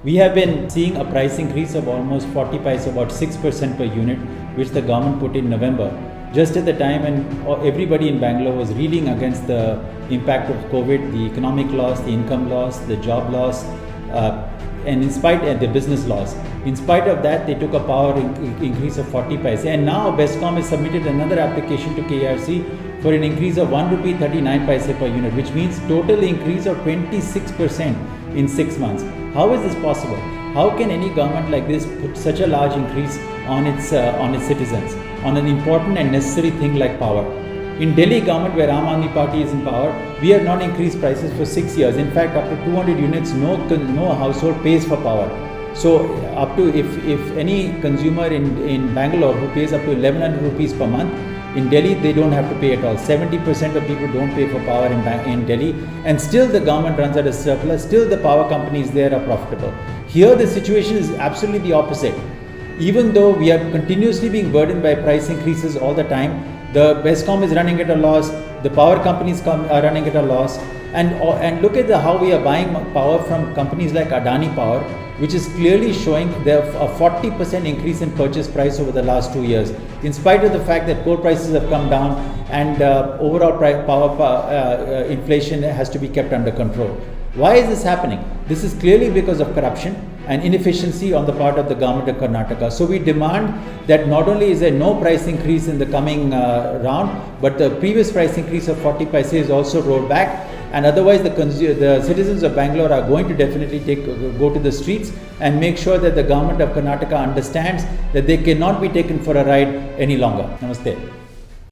We have been seeing a price increase of almost 40 paise, about 6% per unit, which the government put in November, just at the time when everybody in Bangalore was reeling against the impact of COVID, the economic loss, the income loss, the job loss, and in spite of the business loss. In spite of that, they took a power increase of 40 paise. And now BESCOM has submitted another application to KERC for an increase of 1 rupee 39 paise per unit, which means total increase of 26% in 6 months. How is this possible? How can any government like this put such a large increase on its citizens, on an important and necessary thing like power? In Delhi government, where Aam Aadmi Party is in power, we have not increased prices for 6 years. In fact, up to 200 units, no household pays for power. So up to if any consumer in Bangalore who pays up to 1100 rupees per month, in Delhi they don't have to pay at all. 70% of people don't pay for power in Delhi, and still the government runs at a surplus. Still the power companies there are profitable. Here the situation is absolutely the opposite. Even though we are continuously being burdened by price increases all the time, the BESCOM is running at a loss, the power companies are running at a loss, and look at how we are buying power from companies like Adani Power, which is clearly showing a 40% increase in purchase price over the last 2 years, in spite of the fact that coal prices have come down and overall power inflation has to be kept under control. Why is this happening? This is clearly because of corruption and inefficiency on the part of the government of Karnataka. So we demand that not only is there no price increase in the coming round, but the previous price increase of 40 paise is also rolled back, and otherwise the citizens of Bangalore are going to definitely go to the streets and make sure that the government of Karnataka understands that they cannot be taken for a ride any longer. Namaste.